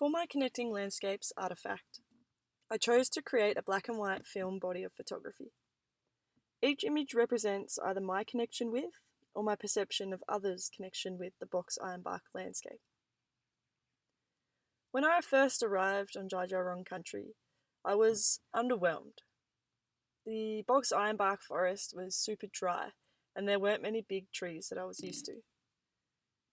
For my Connecting Landscapes artifact, I chose to create a black and white film body of photography. Each image represents either my connection with or my perception of others' connection with the box ironbark landscape. When I first arrived on Dja Dja Wurrung country, I was underwhelmed. The box ironbark forest was super dry, and there weren't many big trees that I was used to.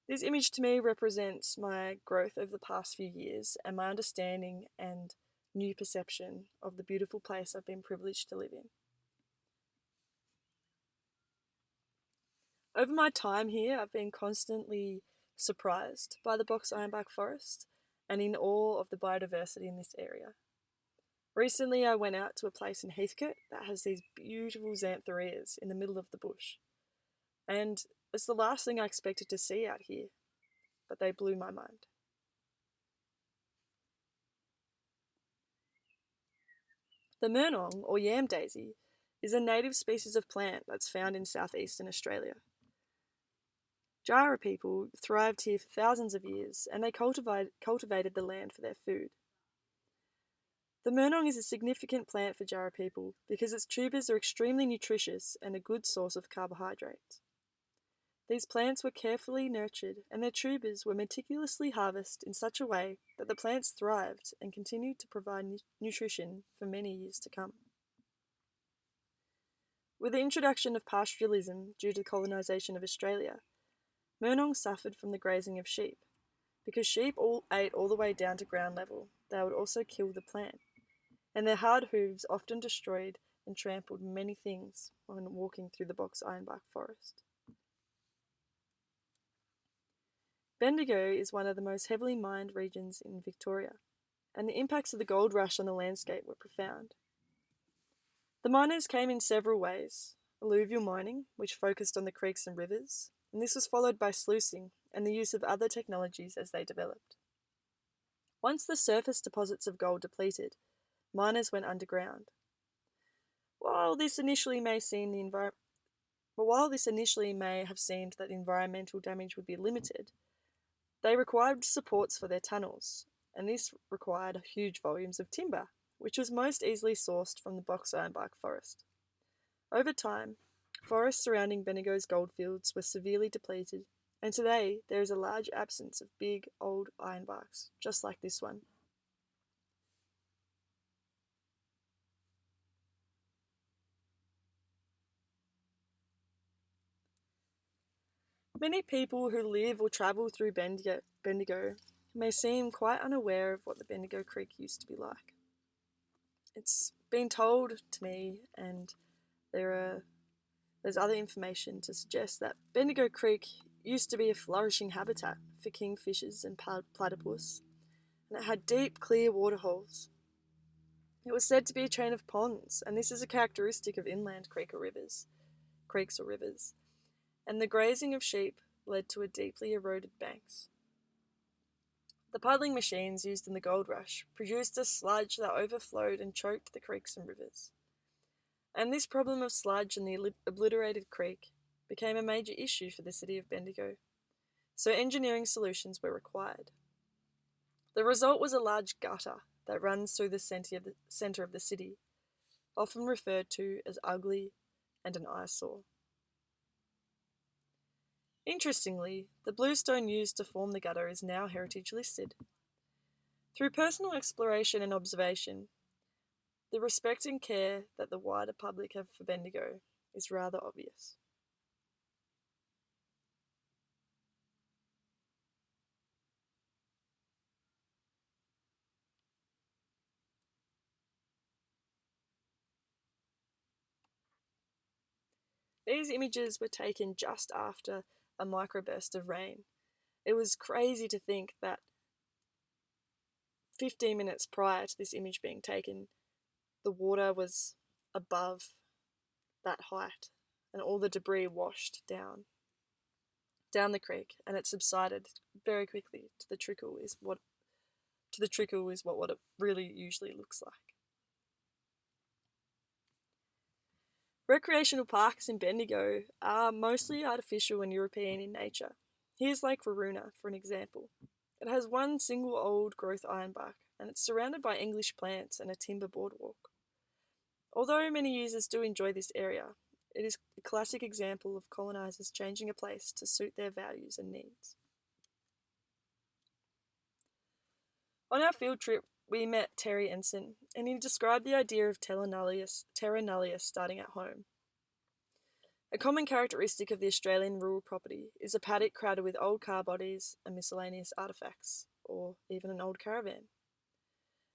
This image to me represents my growth over the past few years and my understanding and new perception of the beautiful place I've been privileged to live in. Over my time here, I've been constantly surprised by the box ironbark forest and in awe of the biodiversity in this area. Recently, I went out to a place in Heathcote that has these beautiful xanthorrheas in the middle of the bush, and it's the last thing I expected to see out here, but they blew my mind. The murnong, or yam daisy, is a native species of plant that's found in southeastern Australia. Jara people thrived here for thousands of years, and they cultivated the land for their food. The murnong is a significant plant for Jara people because its tubers are extremely nutritious and a good source of carbohydrates. These plants were carefully nurtured, and their tubers were meticulously harvested in such a way that the plants thrived and continued to provide nutrition for many years to come. With the introduction of pastoralism due to the colonisation of Australia, murnong suffered from the grazing of sheep. Because sheep all ate all the way down to ground level, they would also kill the plant, and their hard hooves often destroyed and trampled many things when walking through the box ironbark forest. Bendigo is one of the most heavily mined regions in Victoria, and the impacts of the gold rush on the landscape were profound. The miners came in several ways: alluvial mining, which focused on the creeks and rivers, and this was followed by sluicing and the use of other technologies as they developed. Once the surface deposits of gold depleted, miners went underground. While this initially may have seemed that environmental damage would be limited, they required supports for their tunnels, and this required huge volumes of timber, which was most easily sourced from the box ironbark forest. Over time, forests surrounding Bendigo's goldfields were severely depleted, and today there is a large absence of big, old ironbarks, just like this one. Many people who live or travel through Bendigo may seem quite unaware of what the Bendigo Creek used to be like. It's been told to me, and there's other information to suggest that Bendigo Creek used to be a flourishing habitat for kingfishers and platypus, and it had deep, clear waterholes. It was said to be a chain of ponds, and this is a characteristic of inland creeks or rivers, and the grazing of sheep led to a deeply eroded banks. The puddling machines used in the gold rush produced a sludge that overflowed and choked the creeks and rivers. And this problem of sludge in the obliterated creek became a major issue for the city of Bendigo, so engineering solutions were required. The result was a large gutter that runs through the centre of the city, often referred to as ugly and an eyesore. Interestingly, the bluestone used to form the gutter is now heritage listed. Through personal exploration and observation, the respect and care that the wider public have for Bendigo is rather obvious. These images were taken just after a microburst of rain. It was crazy to think that 15 minutes prior to this image being taken, the water was above that height and all the debris washed down the creek, and it subsided very quickly to the trickle is what it really usually looks like. Recreational parks in Bendigo are mostly artificial and European in nature. Here's Lake Waroona for an example. It has one single old growth ironbark, and it's surrounded by English plants and a timber boardwalk. Although many users do enjoy this area, it is a classic example of colonisers changing a place to suit their values and needs. On our field trip, we met Terry Ensign, and he described the idea of terra nullius starting at home. A common characteristic of the Australian rural property is a paddock crowded with old car bodies and miscellaneous artefacts, or even an old caravan.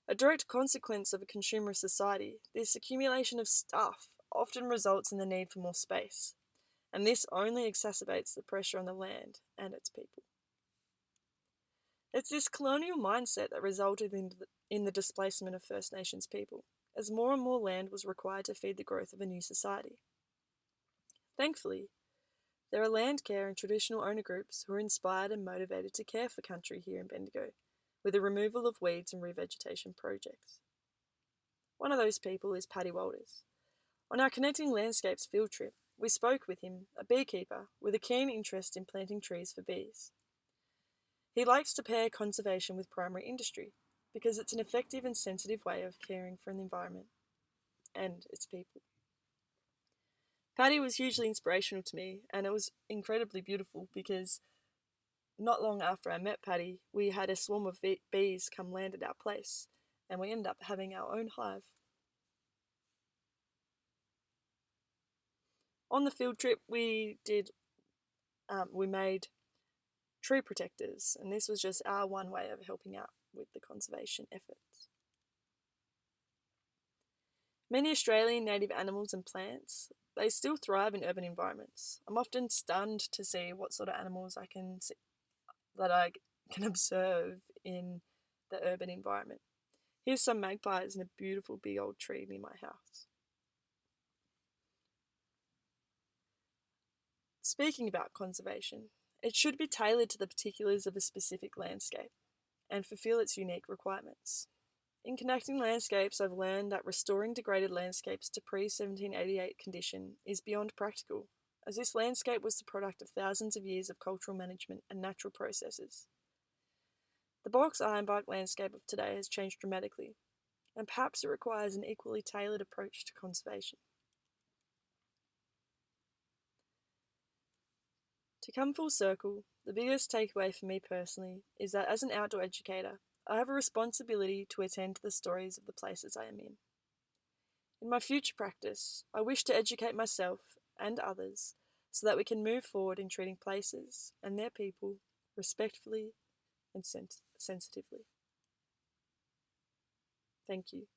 A direct consequence of a consumerist society, this accumulation of stuff often results in the need for more space, and this only exacerbates the pressure on the land and its people. It's this colonial mindset that resulted in the displacement of First Nations people, as more and more land was required to feed the growth of a new society. Thankfully, there are land care and traditional owner groups who are inspired and motivated to care for country here in Bendigo, with the removal of weeds and revegetation projects. One of those people is Paddy Walters. On our Connecting Landscapes field trip, we spoke with him, a beekeeper, with a keen interest in planting trees for bees. He likes to pair conservation with primary industry, because it's an effective and sensitive way of caring for the environment and its people. Paddy was hugely inspirational to me, and it was incredibly beautiful because not long after I met Paddy, we had a swarm of bees come land at our place, and we ended up having our own hive. On the field trip, we made tree protectors, and this was just our one way of helping out with the conservation efforts. Many Australian native animals and plants, they still thrive in urban environments. I'm often stunned to see what sort of animals I can observe in the urban environment. Here's some magpies and a beautiful big old tree near my house. Speaking about conservation, it should be tailored to the particulars of a specific landscape and fulfill its unique requirements. In Connecting Landscapes, I've learned that restoring degraded landscapes to pre-1788 condition is beyond practical, as this landscape was the product of thousands of years of cultural management and natural processes. The box ironbark landscape of today has changed dramatically, and perhaps it requires an equally tailored approach to conservation. To come full circle, the biggest takeaway for me personally is that as an outdoor educator, I have a responsibility to attend to the stories of the places I am in. In my future practice, I wish to educate myself and others so that we can move forward in treating places and their people respectfully and sensitively. Thank you.